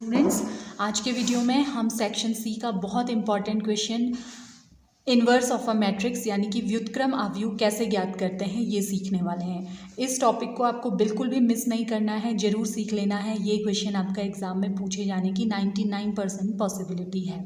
Students, आज के video में हम सेक्शन सी का बहुत important question inverse of a matrix यानी कि व्युत्क्रम आव्यूह कैसे ज्ञात करते हैं ये सीखने वाले हैं। इस टॉपिक को आपको बिल्कुल भी मिस नहीं करना है, जरूर सीख लेना है। ये क्वेश्चन आपका एग्जाम में पूछे जाने की 99% पॉसिबिलिटी है।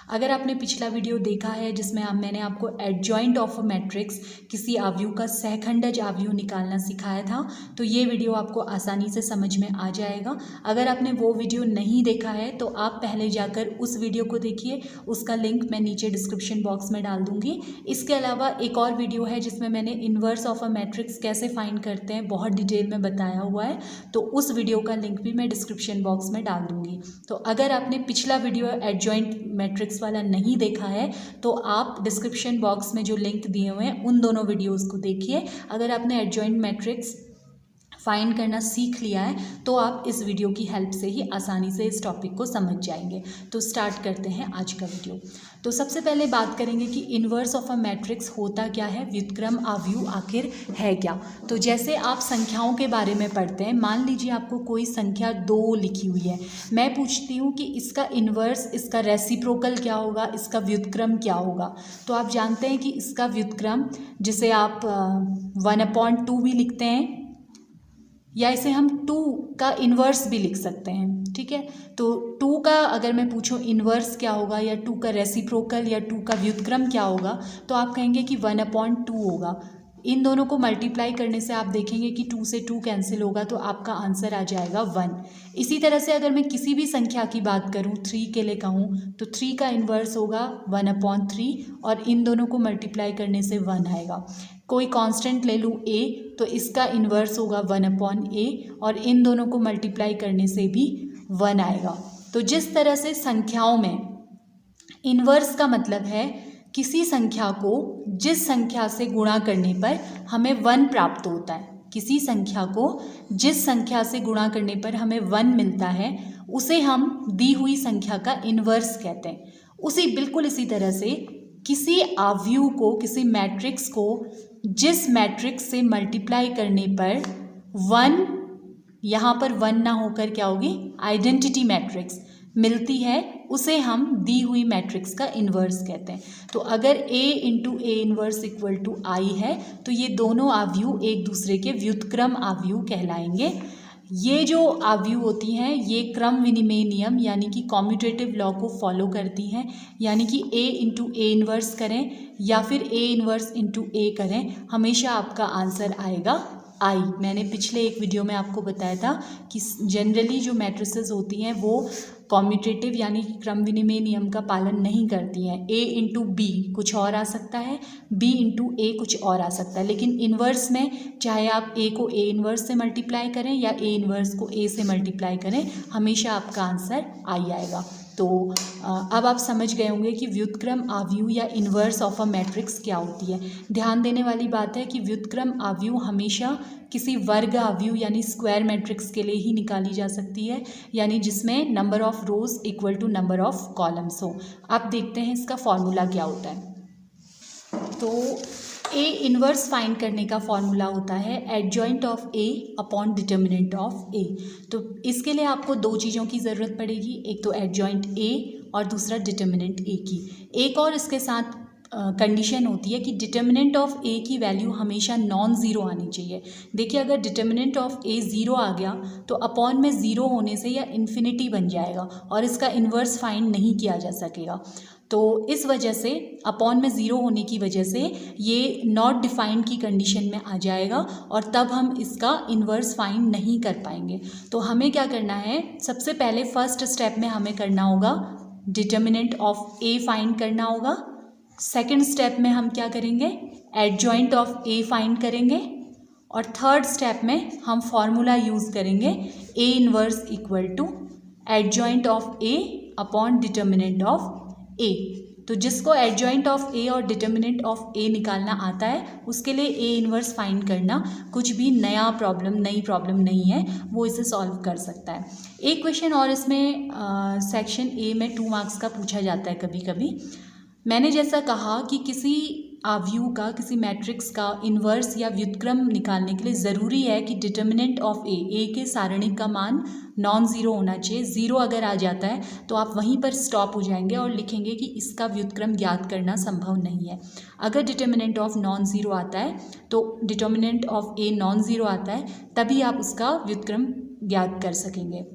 अगर आपने पिछला वीडियो देखा है जिसमें मैंने आपको एडजॉइंट ऑफ अ मैट्रिक्स किसी आव्यूह का सहखंडज आव्यूह निकालना सिखाया था, तो ये वीडियो आपको आसानी से समझ में आ जाएगा। अगर आपने वो वीडियो नहीं देखा है तो आप पहले जाकर उस वीडियो को देखिए, उसका लिंक मैं नीचे डिस्क्रिप्शन बॉक्स में डाल दूंगी। इसके अलावा एक और वीडियो है जिसमें मैंने इन्वर्स ऑफ अ मैट्रिक्स कैसे फाइंड करते हैं बहुत डिटेल में बताया हुआ है, तो उस वीडियो का लिंक भी मैं डिस्क्रिप्शन बॉक्स में डाल दूंगी। तो अगर आपने पिछला वीडियो एडजॉइंट मैट्रिक्स वाला नहीं देखा है तो आप डिस्क्रिप्शन बॉक्स में जो लिंक दिए हुए हैं उन दोनों वीडियोस को देखिए। अगर आपने एडजॉइंट मैट्रिक्स फाइंड करना सीख लिया है तो आप इस वीडियो की हेल्प से ही आसानी से इस टॉपिक को समझ जाएंगे। तो स्टार्ट करते हैं आज का वीडियो। तो सबसे पहले बात करेंगे कि इन्वर्स ऑफ अ मैट्रिक्स होता क्या है, व्युत्क्रम आव्यूह आखिर है क्या। तो जैसे आप संख्याओं के बारे में पढ़ते हैं, मान लीजिए आपको कोई संख्या 2 लिखी हुई है, मैं पूछती हूँ कि इसका इन्वर्स, इसका रेसिप्रोकल क्या होगा, इसका व्युत्क्रम क्या होगा। तो आप जानते हैं कि इसका व्युत्क्रम, जिसे आप 1/2 भी लिखते हैं या इसे हम 2 का इन्वर्स भी लिख सकते हैं, ठीक है। तो 2 का अगर मैं पूछूं इन्वर्स क्या होगा या 2 का रेसिप्रोकल या 2 का व्युत्क्रम क्या होगा, तो आप कहेंगे कि 1/2 होगा। इन दोनों को मल्टीप्लाई करने से आप देखेंगे कि 2 से 2 कैंसिल होगा तो आपका आंसर आ जाएगा 1। इसी तरह से अगर मैं किसी भी संख्या की बात करूं, 3 के लिए कहूं, तो 3 का इन्वर्स होगा 1/3 और इन दोनों को मल्टीप्लाई करने से 1 आएगा। कोई कांस्टेंट ले लूँ a, तो इसका इन्वर्स होगा 1/a और इन दोनों को मल्टीप्लाई करने से भी 1 आएगा। तो जिस तरह से संख्याओं में इन्वर्स का मतलब है किसी संख्या को जिस संख्या से गुणा करने पर हमें 1 प्राप्त होता है, किसी संख्या को जिस संख्या से गुणा करने पर हमें 1 मिलता है उसे हम दी हुई संख्या का इन्वर्स कहते हैं। बिल्कुल इसी तरह से किसी आव्यूह को, किसी मैट्रिक्स को जिस मैट्रिक्स से मल्टीप्लाई करने पर 1, यहाँ पर 1 ना होकर क्या होगी, आइडेंटिटी मैट्रिक्स मिलती है, उसे हम दी हुई मैट्रिक्स का इन्वर्स कहते हैं। तो अगर a × a इन्वर्स = I है तो ये दोनों आव्यूह एक दूसरे के व्युत्क्रम आव्यूह कहलाएंगे। ये जो आव्यूह होती हैं ये क्रम विनिमय नियम यानी कि कॉम्यूटेटिव लॉ को फॉलो करती हैं, यानी कि a × a इन्वर्स करें या फिर a इन्वर्स × a करें, हमेशा आपका आंसर आएगा I। मैंने पिछले एक वीडियो में आपको बताया था कि जनरली जो मैट्रिसेस होती हैं वो कॉम्यूटेटिव यानी कि क्रम विनिमय नियम का पालन नहीं करती हैं। a × b कुछ और आ सकता है, b × a कुछ और आ सकता है, लेकिन इन्वर्स में चाहे आप a को a इन्वर्स से मल्टीप्लाई करें या a इन्वर्स को a से मल्टीप्लाई करें, हमेशा आपका आंसर I आएगा। तो अब आप समझ गए होंगे कि व्युत्क्रम आव्यूह या इन्वर्स ऑफ अ मैट्रिक्स क्या होती है। ध्यान देने वाली बात है कि व्युत्क्रम आव्यूह हमेशा किसी वर्ग आव्यूह यानी स्क्वायर मैट्रिक्स के लिए ही निकाली जा सकती है, यानी जिसमें number of rose = number of columns हो। आप देखते हैं इसका फॉर्मूला क्या होता है। तो a इन्वर्स फाइंड करने का फॉर्मूला होता है adjoint of a upon determinant of a। तो इसके लिए आपको 2 चीज़ों की ज़रूरत पड़ेगी, एक तो एडजॉइंट a और दूसरा डिटर्मिनेंट a की। एक और इसके साथ कंडीशन होती है कि डिटर्मिनेंट ऑफ a की वैल्यू हमेशा नॉन ज़ीरो आनी चाहिए। देखिए अगर डिटर्मिनेंट ऑफ a 0 आ गया तो अपॉन में 0 होने से यह इन्फिनिटी बन जाएगा और इसका इन्वर्स फाइंड नहीं किया जा सकेगा। तो इस वजह से अपॉन में 0 होने की वजह से ये नॉट डिफाइंड की कंडीशन में आ जाएगा और तब हम इसका इन्वर्स फाइंड नहीं कर पाएंगे। तो हमें क्या करना है, सबसे पहले फर्स्ट स्टेप में हमें करना होगा डिटर्मिनेंट ऑफ a फाइंड करना होगा। सेकंड स्टेप में हम क्या करेंगे, एडजॉइंट ऑफ a फाइंड करेंगे और थर्ड स्टेप में हम फॉर्मूला यूज़ करेंगे a inverse = adjoint of a upon determinant of a। तो जिसको एडजॉइंट ऑफ a और डिटर्मिनेंट ऑफ a निकालना आता है उसके लिए a इन्वर्स फाइंड करना कुछ भी नई प्रॉब्लम नहीं है, वो इसे सॉल्व कर सकता है। एक क्वेश्चन और इसमें सेक्शन a में 2 मार्क्स का पूछा जाता है कभी कभी। मैंने जैसा कहा कि किसी आव्यूह का, किसी मैट्रिक्स का इन्वर्स या व्युत्क्रम निकालने के लिए ज़रूरी है कि डिटर्मिनेंट ऑफ ए के सारणिक का मान नॉन ज़ीरो होना चाहिए। ज़ीरो अगर आ जाता है तो आप वहीं पर स्टॉप हो जाएंगे और लिखेंगे कि इसका व्युत्क्रम ज्ञात करना संभव नहीं है। अगर डिटर्मिनेंट ऑफ नॉन ज़ीरो आता है तो determinant of A non zero आता है, तभी आप उसका व्युत्क्रम ज्ञात कर सकेंगे।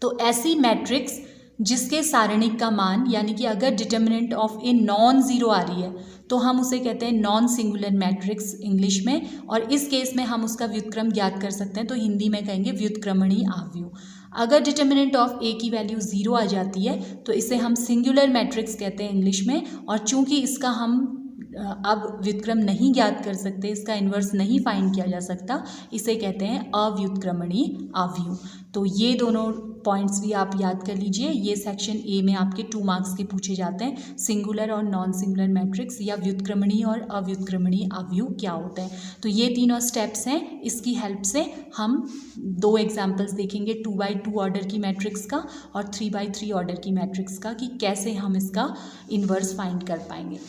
तो ऐसी मैट्रिक्स जिसके सारणिक का मान, यानी कि अगर determinant of A non zero आ रही है तो हम उसे कहते हैं नॉन सिंगुलर मैट्रिक्स इंग्लिश में, और इस केस में हम उसका व्युत्क्रम ज्ञात कर सकते हैं, तो हिंदी में कहेंगे व्युत्क्रमणीय आव्यूह। अगर डिटर्मिनेंट ऑफ ए की वैल्यू ज़ीरो आ जाती है तो इसे हम सिंगुलर मैट्रिक्स कहते हैं इंग्लिश में, और चूंकि इसका हम अब व्युत्क्रम नहीं ज्ञात कर सकते, इसका इन्वर्स नहीं फाइंड किया जा सकता, इसे कहते हैं अव्युत्क्रमणीय आव्यूह। तो ये दोनों पॉइंट्स भी आप याद कर लीजिए। ये सेक्शन ए में आपके 2 मार्क्स के पूछे जाते हैं, सिंगुलर और नॉन सिंगुलर मैट्रिक्स या व्युत्क्रमणीय और अव्युत्क्रमणीय आव्यूह क्या होते हैं। तो ये तीनों स्टेप्स हैं, इसकी हेल्प से हम 2 एग्जाम्पल्स देखेंगे 2x2 ऑर्डर की मैट्रिक्स का और 3x3 ऑर्डर की मैट्रिक्स का, कि कैसे हम इसका इन्वर्स फाइंड कर पाएंगे।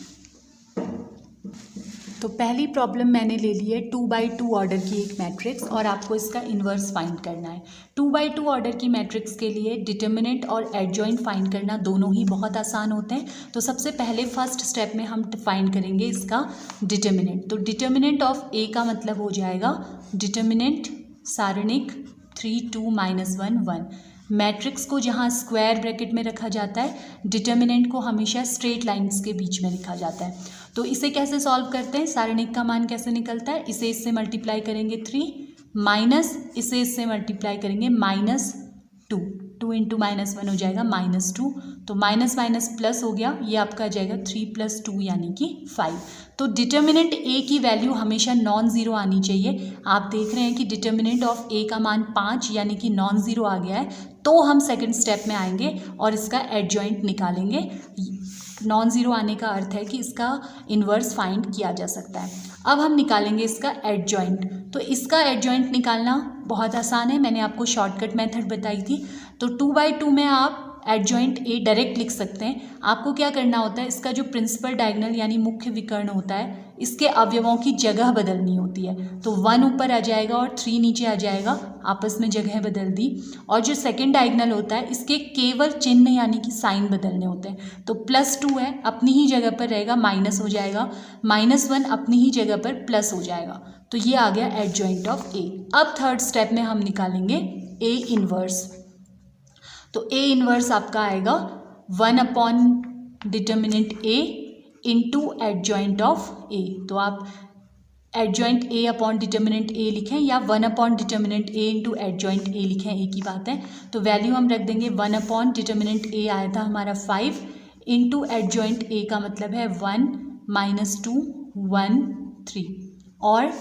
तो पहली प्रॉब्लम मैंने ले ली है 2x2 ऑर्डर की एक मैट्रिक्स, और आपको इसका इन्वर्स फाइंड करना है। 2x2 ऑर्डर की मैट्रिक्स के लिए डिटर्मिनेंट और एडजॉइंट फाइंड करना दोनों ही बहुत आसान होते हैं। तो सबसे पहले फर्स्ट स्टेप में हम फाइंड करेंगे इसका डिटर्मिनेंट। तो डिटर्मिनेंट ऑफ ए का मतलब हो जाएगा डिटर्मिनेंट सारणिक 3 2 -1 1। मैट्रिक्स को जहाँ स्क्वायर ब्रैकेट में रखा जाता है, डिटर्मिनेंट को हमेशा स्ट्रेट लाइंस के बीच में लिखा जाता है। तो इसे कैसे सॉल्व करते हैं, सारणिक का मान कैसे निकलता है, इसे इससे मल्टीप्लाई करेंगे 3 माइनस इसे इससे मल्टीप्लाई करेंगे -2, 2 इंटू -1 हो जाएगा -2, तो माइनस माइनस प्लस हो गया, ये आपका आ जाएगा 3 + 2 यानी कि 5। तो डिटर्मिनेंट ए की वैल्यू हमेशा नॉन ज़ीरो आनी चाहिए। आप देख रहे हैं कि डिटर्मिनेंट ऑफ ए का मान 5 यानी कि नॉन ज़ीरो आ गया है, तो हम सेकंड स्टेप में आएंगे और इसका एडजॉइंट निकालेंगे। नॉन ज़ीरो आने का अर्थ है कि इसका इन्वर्स फाइंड किया जा सकता है। अब हम निकालेंगे इसका एडजॉइंट। तो इसका एडजॉइंट निकालना बहुत आसान है, मैंने आपको शॉर्टकट मेथड बताई थी। तो 2x2 में आप एडजॉइंट ए डायरेक्ट लिख सकते हैं। आपको क्या करना होता है, इसका जो प्रिंसिपल डायगोनल यानी मुख्य विकर्ण होता है, इसके अवयवों की जगह बदलनी होती है। तो 1 ऊपर आ जाएगा और 3 नीचे आ जाएगा, आपस में जगह बदल दी। और जो सेकंड डायगोनल होता है, इसके केवल चिन्ह यानी कि साइन बदलने होते हैं। तो +2 है, अपनी ही जगह पर रहेगा, माइनस हो जाएगा, -1 अपनी ही जगह पर प्लस हो जाएगा। तो ये आ गया एडजॉइंट ऑफ ए। अब थर्ड स्टेप में हम निकालेंगे ए इन्वर्स। तो ए इन्वर्स आपका आएगा 1 determinant A into adjoint of A. तो आप adjoint A upon determinant A लिखें या 1 determinant A into adjoint A लिखें, एक ही बात है। तो वैल्यू हम रख देंगे 1 डिटर्मिनेंट ए आया था हमारा 5 इंटू एडजॉइंट ए का मतलब है 1 -2 1 3, और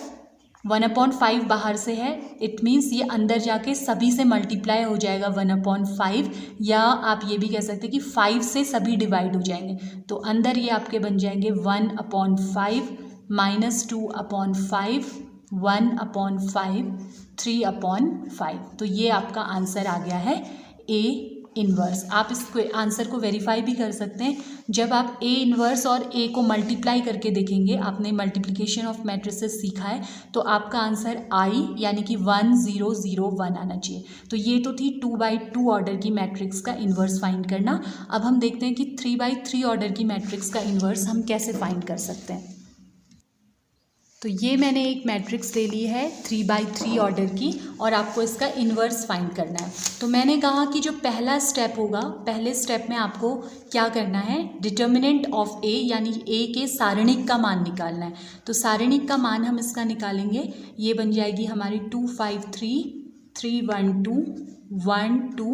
1/5 बाहर से है, इट मीन्स ये अंदर जाके सभी से मल्टीप्लाई हो जाएगा 1/5, या आप ये भी कह सकते हैं कि 5 से सभी डिवाइड हो जाएंगे। तो अंदर ये आपके बन जाएंगे 1/5 -2/5 1/5 3/5। तो ये आपका आंसर आ गया है ए इन्वर्स। आप इस आंसर को वेरीफाई भी कर सकते हैं। जब आप ए इन्वर्स और ए को मल्टीप्लाई करके देखेंगे, आपने मल्टीप्लिकेशन ऑफ मैट्रिसेस सीखा है, तो आपका आंसर आई यानी कि 1001 आना चाहिए। तो ये तो थी 2x2 ऑर्डर की मैट्रिक्स का इन्वर्स फाइंड करना। अब हम देखते हैं कि 3x3 ऑर्डर की मैट्रिक्स का इन्वर्स हम कैसे फाइंड कर सकते हैं। तो ये मैंने एक मैट्रिक्स ले ली है 3x3 ऑर्डर की, और आपको इसका इन्वर्स फाइंड करना है। तो मैंने कहा कि जो पहला स्टेप होगा, पहले स्टेप में आपको क्या करना है, डिटर्मिनेंट ऑफ ए यानी ए के सारणिक का मान निकालना है। तो सारणिक का मान हम इसका निकालेंगे, ये बन जाएगी हमारी 2 5 3 3 1 2 1 2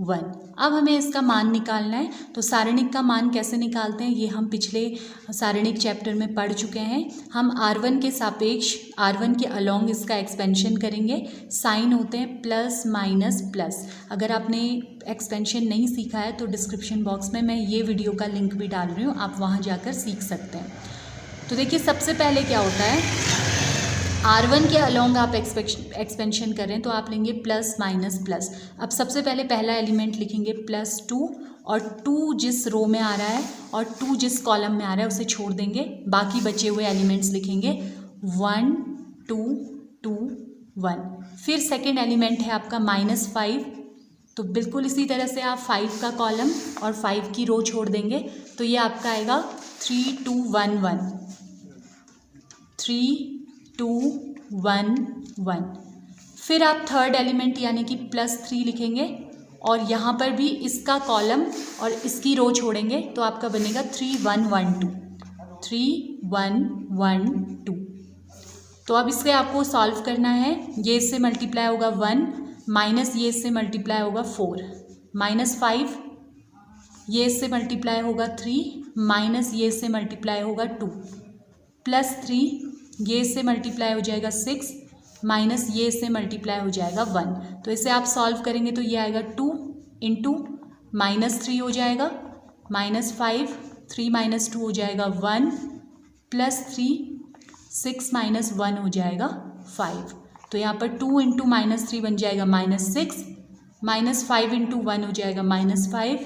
1। अब हमें इसका मान निकालना है। तो सारणिक का मान कैसे निकालते हैं, ये हम पिछले सारणिक चैप्टर में पढ़ चुके हैं। हम R1 के सापेक्ष, R1 के अलोंग इसका एक्सपेंशन करेंगे। साइन होते हैं प्लस माइनस प्लस। अगर आपने एक्सपेंशन नहीं सीखा है तो डिस्क्रिप्शन बॉक्स में मैं ये वीडियो का लिंक भी डाल रही हूँ, आप वहाँ जाकर सीख सकते हैं। तो देखिए सबसे पहले क्या होता है, R1 के अलोंग आप एक्सपेंशन करें तो आप लेंगे प्लस माइनस प्लस। अब सबसे पहले पहला एलिमेंट लिखेंगे +2 और 2 जिस रो में आ रहा है और 2 जिस कॉलम में आ रहा है उसे छोड़ देंगे, बाकी बचे हुए एलिमेंट्स लिखेंगे 1 2 2 1। फिर सेकेंड एलिमेंट है आपका -5, तो बिल्कुल इसी तरह से आप 5 का कॉलम और 5 की रो छोड़ देंगे, तो ये आपका आएगा 3 2 1 1 3 2 1 1। फिर आप थर्ड एलिमेंट यानी कि +3 लिखेंगे और यहाँ पर भी इसका कॉलम और इसकी रो छोड़ेंगे, तो आपका बनेगा 3 1 1 2 3 1 1 2। तो अब इससे आपको सॉल्व करना है। ये इससे मल्टीप्लाई होगा 1 माइनस ये इससे मल्टीप्लाई होगा 4 -5, ये इससे मल्टीप्लाई होगा 3 माइनस ये इससे मल्टीप्लाई होगा 2 +3, ये इससे मल्टीप्लाई हो जाएगा 6 माइनस ये इससे मल्टीप्लाई हो जाएगा 1। तो इसे आप सॉल्व करेंगे तो ये आएगा 2 इंटू -3 हो जाएगा -5, 3 - 2 हो जाएगा 1 +3 6 - 1 हो जाएगा 5। तो यहाँ पर 2 इंटू -3 बन जाएगा -6 -5 इंटू 1 हो जाएगा -5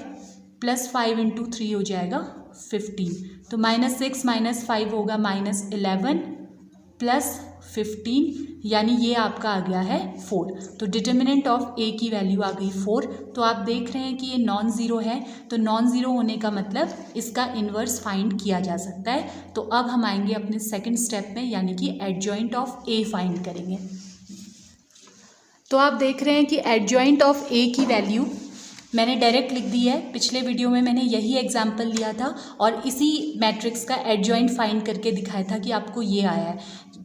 +5 इंटू 3 हो जाएगा 15। तो -6 - 5 होगा -11 +15, यानी ये आपका आ गया है 4। तो डिटर्मिनेंट ऑफ ए की वैल्यू आ गई 4। तो आप देख रहे हैं कि ये नॉन ज़ीरो है, तो नॉन ज़ीरो होने का मतलब इसका इन्वर्स फाइंड किया जा सकता है। तो अब हम आएंगे अपने सेकंड स्टेप में, यानी कि एडजॉइंट ऑफ ए फाइंड करेंगे। तो आप देख रहे हैं कि एडजॉइंट ऑफ ए की वैल्यू मैंने डायरेक्ट लिख दी है। पिछले वीडियो में मैंने यही एग्जाम्पल लिया था और इसी मैट्रिक्स का एडजॉइंट फाइंड करके दिखाया था कि आपको ये आया है।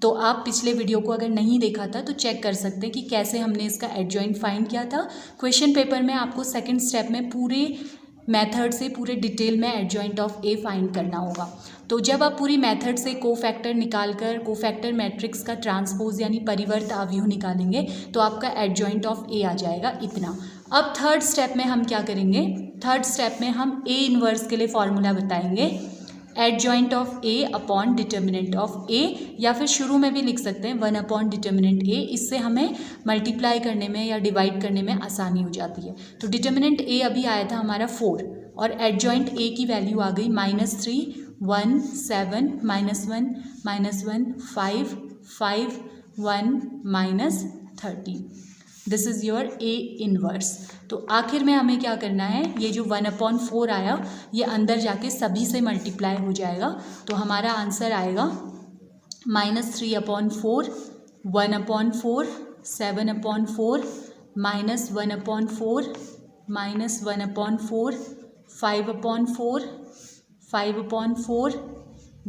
तो आप पिछले वीडियो को अगर नहीं देखा था तो चेक कर सकते हैं कि कैसे हमने इसका एडजॉइंट फाइंड किया था। क्वेश्चन पेपर में आपको सेकंड स्टेप में पूरे मेथड से पूरे डिटेल में एडजॉइंट ऑफ ए फाइंड करना होगा। तो जब आप पूरी मेथड से कोफैक्टर निकालकर कोफैक्टर मैट्रिक्स का ट्रांसपोज यानी परिवर्त अवयव निकालेंगे तो आपका एडजॉइंट ऑफ ए आ जाएगा इतना। अब थर्ड स्टेप में हम क्या करेंगे, थर्ड स्टेप में हम ए इन्वर्स के लिए फॉर्मूला बताएंगे, adjoint of A upon determinant of A, या फिर शुरू में भी लिख सकते हैं 1 अपॉन डिटर्मिनेंट ए। इससे हमें मल्टीप्लाई करने में या डिवाइड करने में आसानी हो जाती है। तो डिटर्मिनेंट ए अभी आया था हमारा 4 और एडजॉइंट ए की वैल्यू आ गई -3 1 7 -1 -1 5 5 1 -13। This is your A inverse. तो आखिर में हमें क्या करना है, ये जो 1/4 आया ये अंदर जाके सभी से मल्टीप्लाई हो जाएगा। तो हमारा आंसर आएगा -3/4 1/4 7/4 -1/4 -1/4 5/4 5/4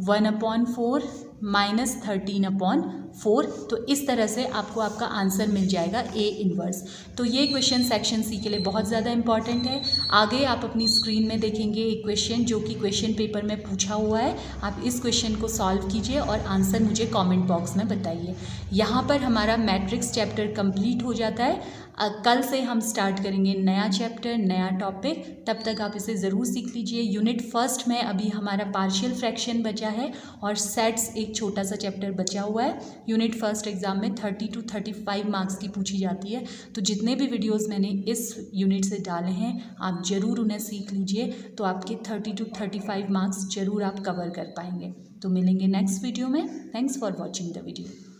1/4 -13/4। तो इस तरह से आपको आपका आंसर मिल जाएगा ए इन्वर्स। तो ये क्वेश्चन सेक्शन सी के लिए बहुत ज़्यादा इंपॉर्टेंट है। आगे आप अपनी स्क्रीन में देखेंगे एक क्वेश्चन जो कि क्वेश्चन पेपर में पूछा हुआ है। आप इस क्वेश्चन को सॉल्व कीजिए और आंसर मुझे कमेंट बॉक्स में बताइए। यहाँ पर हमारा मैट्रिक्स चैप्टर कंप्लीट हो जाता है। कल से हम स्टार्ट करेंगे नया चैप्टर, नया टॉपिक। तब तक आप इसे ज़रूर सीख लीजिए। यूनिट फर्स्ट में अभी हमारा पार्शियल फ्रैक्शन बचा है और सेट्स एक छोटा सा चैप्टर बचा हुआ है। यूनिट फर्स्ट एग्ज़ाम में 30 to 35 मार्क्स की पूछी जाती है। तो जितने भी वीडियोस मैंने इस यूनिट से डाले हैं आप ज़रूर उन्हें सीख लीजिए, तो आपके 30 to 35 मार्क्स ज़रूर आप कवर कर पाएंगे। तो मिलेंगे नेक्स्ट वीडियो में। Thanks for watching the video.